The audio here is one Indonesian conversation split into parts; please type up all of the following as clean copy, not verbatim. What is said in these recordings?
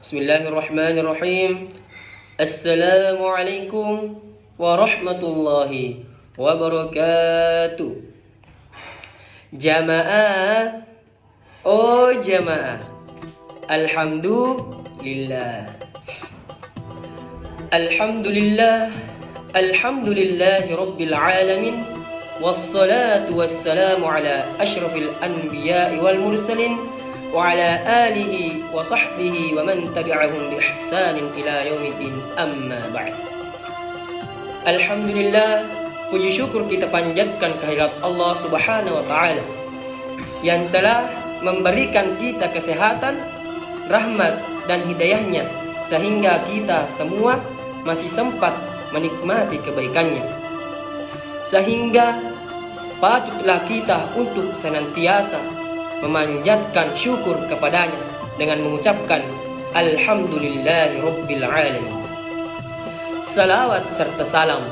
Bismillahirrahmanirrahim. Assalamualaikum warahmatullahi wabarakatuh. Jamaah, oh jamaah, alhamdulillah, alhamdulillah, alhamdulillahi rabbil alamin, wassalatu wassalamu ala ashrafil anbiya'i wal mursalin wa ala alihi wa sahbihi wa man tabi'ahum bi ihsanin ila yaumiddin, amma ba'd. Alhamdulillah, puji syukur kita panjatkan kehadirat Allah Subhanahu wa taala yang telah memberikan kita kesehatan, rahmat dan hidayahnya sehingga kita semua masih sempat menikmati kebaikannya. Sehingga patutlah kita untuk senantiasa memanjatkan syukur kepadanya dengan mengucapkan Alhamdulillahi Rabbil Alamin. Salawat serta salam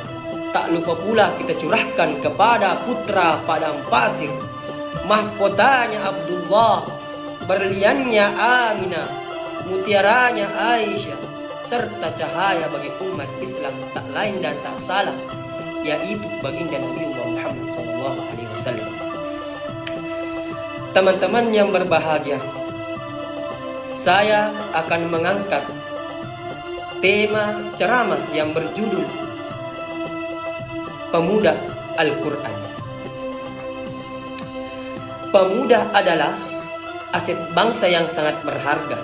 tak lupa pula kita curahkan kepada putra padang pasir, mahkotanya Abdullah, berliannya Aminah, mutiaranya Aisyah, serta cahaya bagi umat Islam tak lain dan tak salah, yaitu baginda Nabi Muhammad SAW. Teman-teman yang berbahagia, saya akan mengangkat tema ceramah yang berjudul Pemuda Al-Quran. Pemuda adalah aset bangsa yang sangat berharga.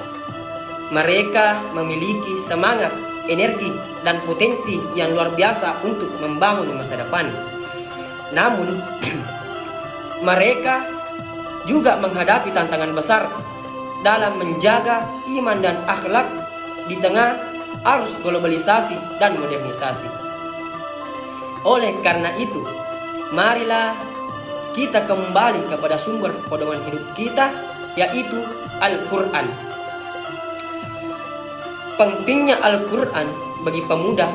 Mereka memiliki semangat, energi, dan potensi yang luar biasa untuk membangun masa depan. Namun, mereka juga menghadapi tantangan besar dalam menjaga iman dan akhlak di tengah arus globalisasi dan modernisasi. Oleh karena itu, marilah kita kembali kepada sumber pedoman hidup kita, yaitu Al-Quran. Pentingnya Al-Quran bagi pemuda.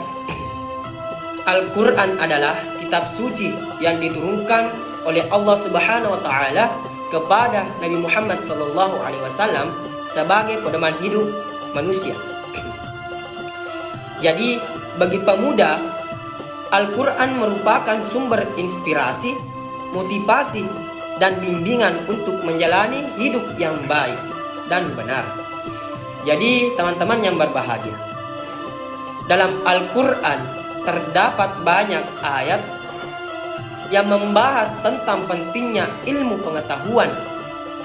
Al-Quran adalah kitab suci yang diturunkan oleh Allah Subhanahu wa taala kepada Nabi Muhammad SAW sebagai pedoman hidup manusia. Jadi bagi pemuda, Al-Quran merupakan sumber inspirasi, motivasi, dan bimbingan untuk menjalani hidup yang baik dan benar. Jadi teman-teman yang berbahagia, dalam Al-Quran terdapat banyak ayat yang membahas tentang pentingnya ilmu pengetahuan,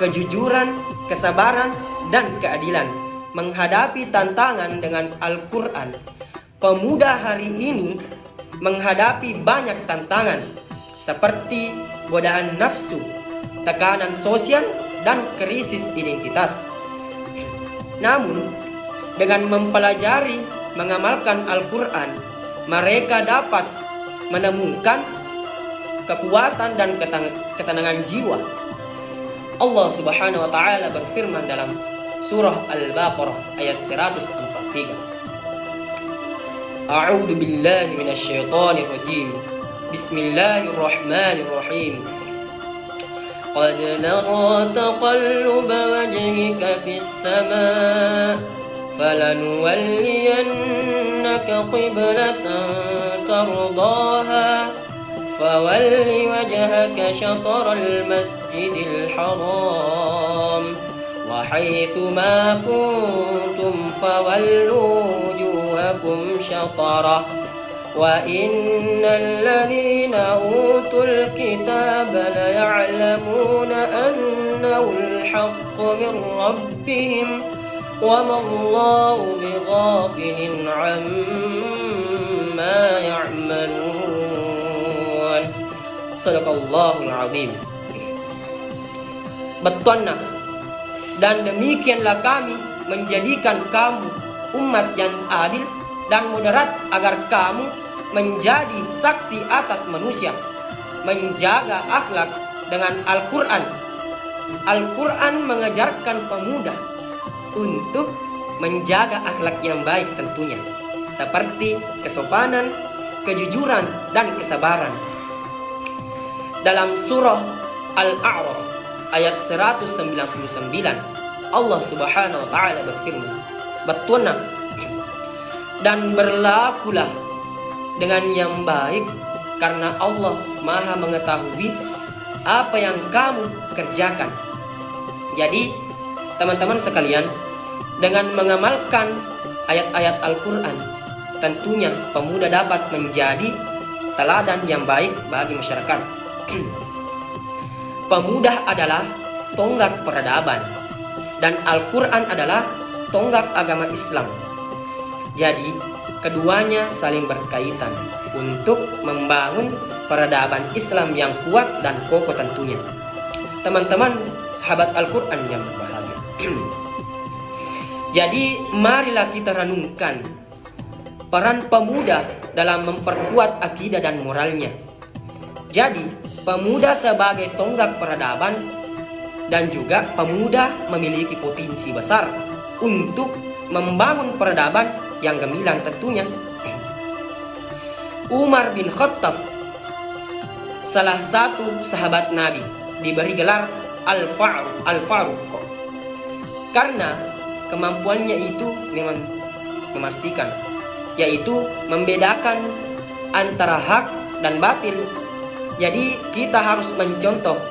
kejujuran, kesabaran, dan keadilan menghadapi tantangan dengan Al-Quran. Pemuda hari ini menghadapi banyak tantangan seperti godaan nafsu, tekanan sosial, dan krisis identitas. Namun, dengan mempelajari, mengamalkan Al-Quran, mereka dapat menemukan kekuatan dan ketenangan jiwa. Allah Subhanahu wa taala berfirman dalam surah Al-Baqarah ayat 143. A'udzu billahi minasyaitonir rajim. Bismillahirrahmanirrahim. Qad nara taqalluba wajhika fis samaa falanuwalliyannaka qiblatan tardaha فَوَلِّ وَجْهَكَ شَطْرَ الْمَسْجِدِ الْحَرَامِ وَحَيْثُ مَا كُنْتُمْ فَوَلُّوا وُجُوهَكُمْ شَطْرَهُ وَإِنَّ الَّذِينَ أُوتُوا الْكِتَابَ لَيَعْلَمُونَ أَنَّهُ الْحَقُّ مِنْ رَبِّهِمْ وَمَا اللَّهُ بِغَافِلٍ عَمَّا يَعْمَلُونَ. Sadaqallahul azim. Betonah, dan demikianlah kami menjadikan kamu umat yang adil dan moderat agar kamu menjadi saksi atas manusia, menjaga akhlak dengan Al-Quran. Al-Quran mengajarkan pemuda untuk menjaga akhlak yang baik tentunya, seperti kesopanan, kejujuran, dan kesabaran. Dalam surah Al-A'raf ayat 199, Allah Subhanahu wa taala berfirman, Betulna. Dan berlakulah dengan yang baik, karena Allah Maha mengetahui apa yang kamu kerjakan. Jadi teman-teman sekalian, dengan mengamalkan ayat-ayat Al-Quran, tentunya pemuda dapat menjadi teladan yang baik bagi masyarakat. Pemuda adalah tonggak peradaban, dan Al-Quran adalah tonggak agama Islam. Jadi keduanya saling berkaitan untuk membangun peradaban Islam yang kuat dan kokoh tentunya. Teman-teman sahabat Al-Quran yang berbahagia. Jadi marilah kita renungkan peran pemuda dalam memperkuat akidah dan moralnya. Jadi pemuda sebagai tonggak peradaban, dan juga pemuda memiliki potensi besar untuk membangun peradaban yang gemilang tentunya. Umar bin Khattab, salah satu sahabat Nabi, diberi gelar Al-Faruq karena kemampuannya itu memang memastikan, yaitu membedakan antara hak dan batil. Jadi kita harus mencontoh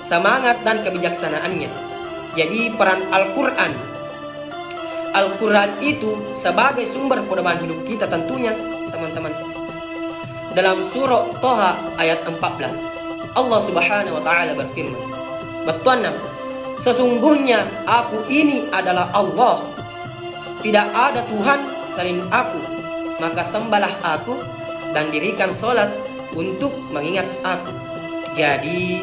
semangat dan kebijaksanaannya. Jadi peran Al-Quran itu sebagai sumber perubahan hidup kita tentunya, teman-teman. Dalam surah Toha ayat 14, Allah Subhanahu wa taala berfirman, "Betulna, sesungguhnya aku ini adalah Allah, tidak ada Tuhan selain aku, maka sembahlah aku dan dirikan sholat untuk mengingat aku." Jadi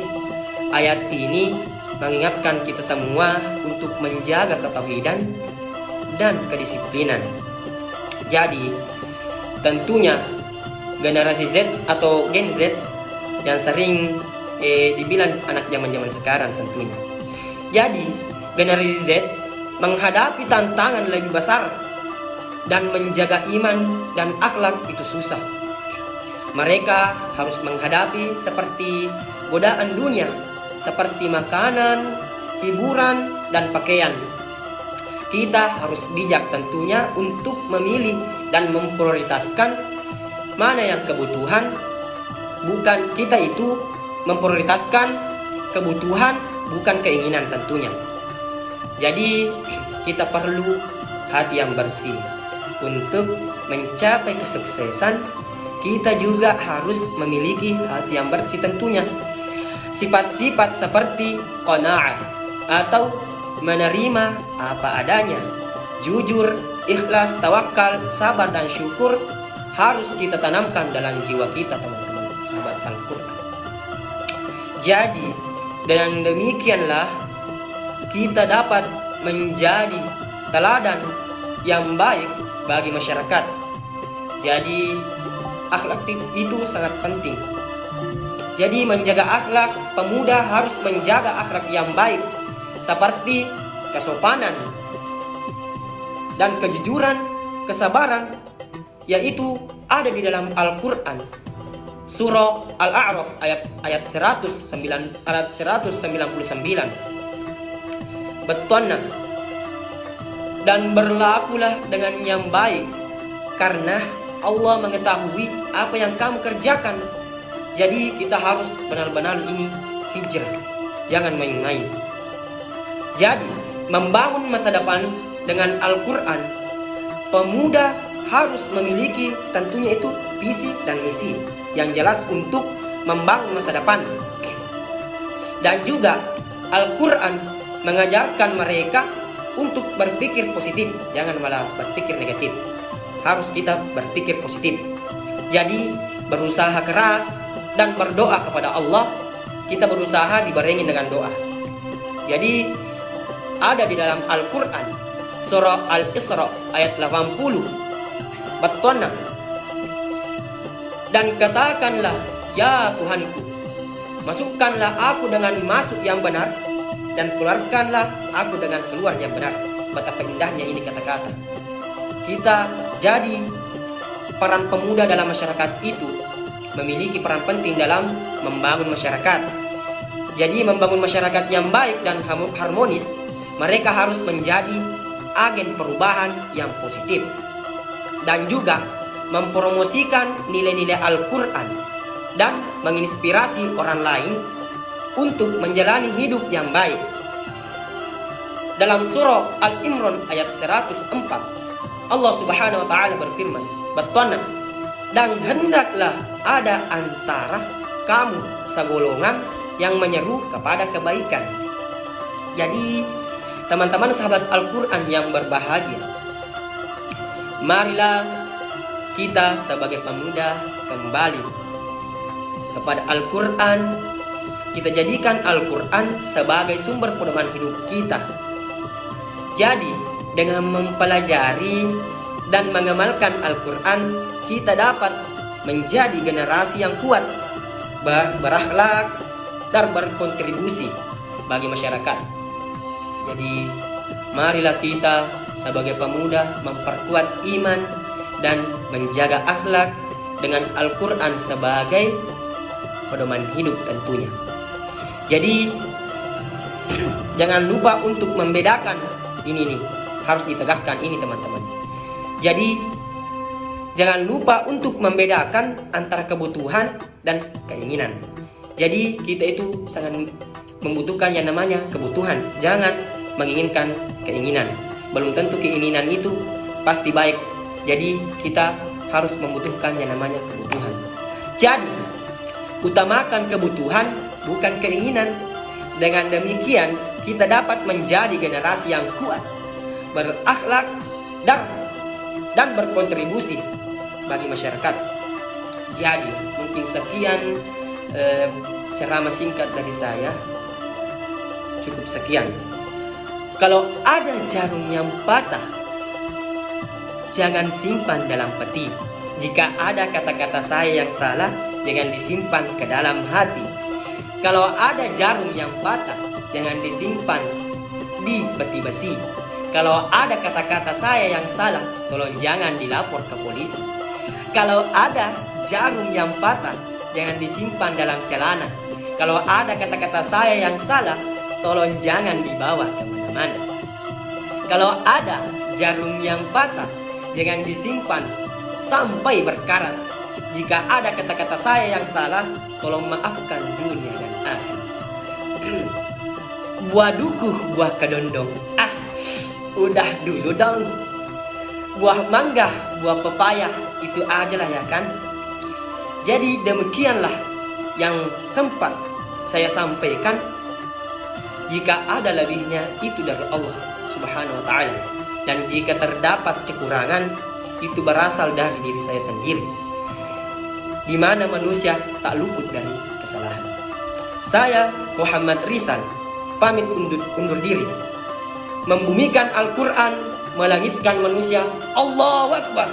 ayat ini mengingatkan kita semua untuk menjaga ketauhidan dan kedisiplinan. Jadi tentunya generasi Z atau Gen Z yang sering dibilang anak zaman sekarang tentunya. Jadi generasi Z menghadapi tantangan lebih besar dan menjaga iman dan akhlak itu susah. Mereka harus menghadapi seperti godaan dunia, seperti makanan, hiburan, dan pakaian. Kita harus bijak tentunya untuk memilih dan memprioritaskan mana yang kebutuhan. Bukan kita itu memprioritaskan kebutuhan, bukan keinginan tentunya. Jadi kita perlu hati yang bersih. Untuk mencapai kesuksesan, kita juga harus memiliki hati yang bersih tentunya. Sifat-sifat seperti qanaah atau menerima apa adanya, jujur, ikhlas, tawakal, sabar, dan syukur harus kita tanamkan dalam jiwa kita, teman-teman sahabat Al-Quran. Jadi dengan demikianlah kita dapat menjadi teladan yang baik bagi masyarakat. Jadi akhlak itu sangat penting. Jadi menjaga akhlak, pemuda harus menjaga akhlak yang baik seperti kesopanan dan kejujuran, kesabaran, yaitu ada di dalam Al-Quran. Surah Al-A'raf ayat 199. Betulna, dan berlakulah dengan yang baik, karena Allah mengetahui apa yang kamu kerjakan. Jadi kita harus benar-benar ini hijrah, jangan main-main. Jadi membangun masa depan dengan Al-Quran, pemuda harus memiliki tentunya itu visi dan misi yang jelas untuk membangun masa depan. Dan juga Al-Quran mengajarkan mereka untuk berpikir positif, jangan malah berpikir negatif. Harus kita berpikir positif. Jadi berusaha keras dan berdoa kepada Allah. Kita berusaha dibarengi dengan doa. Jadi ada di dalam Al-Quran surah Al-Isra ayat 80. Betulna, dan katakanlah, ya Tuhanku, masukkanlah aku dengan masuk yang benar, dan keluarkanlah aku dengan keluar yang benar. Betapa indahnya ini kata-kata. Kita jadi peran pemuda dalam masyarakat itu memiliki peran penting dalam membangun masyarakat. Jadi membangun masyarakat yang baik dan harmonis, mereka harus menjadi agen perubahan yang positif, dan juga mempromosikan nilai-nilai Al-Quran dan menginspirasi orang lain untuk menjalani hidup yang baik. Dalam surah Al-Imran ayat 104, Allah Subhanahu wa taala berfirman, "Batana, dan hendaklah ada antara kamu segolongan yang menyeru kepada kebaikan." Jadi, teman-teman sahabat Al-Quran yang berbahagia, marilah kita sebagai pemuda kembali kepada Al-Quran. Kita jadikan Al-Quran sebagai sumber pedoman hidup kita. Jadi, dengan mempelajari dan mengamalkan Al-Quran, kita dapat menjadi generasi yang kuat, berakhlak, dan berkontribusi bagi masyarakat. Jadi, marilah kita sebagai pemuda memperkuat iman dan menjaga akhlak dengan Al-Quran sebagai pedoman hidup tentunya. Jadi, jangan lupa untuk membedakan ini nih, harus ditegaskan ini teman-teman. Jadi, jangan lupa untuk membedakan antara kebutuhan dan keinginan. Jadi, kita itu sangat membutuhkan yang namanya kebutuhan, jangan menginginkan keinginan. Belum tentu keinginan itu pasti baik. Jadi, kita harus membutuhkan yang namanya kebutuhan. Jadi, utamakan kebutuhan, bukan keinginan. Dengan demikian, kita dapat menjadi generasi yang kuat, berakhlak, dan berkontribusi bagi masyarakat. Jadi, mungkin sekian ceramah singkat dari saya. Cukup sekian. Kalau ada jarum yang patah, jangan simpan dalam peti. Jika ada kata-kata saya yang salah, jangan disimpan ke dalam hati. Kalau ada jarum yang patah, jangan disimpan di peti besi. Kalau ada kata-kata saya yang salah, tolong jangan dilapor ke polisi. Kalau ada jarum yang patah, jangan disimpan dalam celana. Kalau ada kata-kata saya yang salah, tolong jangan dibawa kemana-mana. Kalau ada jarum yang patah, jangan disimpan sampai berkarat. Jika ada kata-kata saya yang salah, tolong maafkan dunia dan akhirat. Buah dukuh, buah kedondong. Udah dulu dong. Buah mangga, buah pepaya, itu aja lah ya kan. Jadi demikianlah yang sempat saya sampaikan. Jika ada lebihnya, itu dari Allah Subhanahu wa ta'ala. Dan jika terdapat kekurangan, itu berasal dari diri saya sendiri, di mana manusia tak luput dari kesalahan. Saya Muhammad Rizal pamit undur diri, membumikan Al-Quran, melangitkan manusia. Allahu Akbar.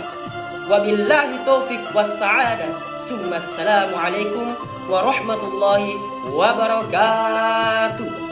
Wabillahi taufiq wassa'adah. Assalamualaikum warahmatullahi wabarakatuh.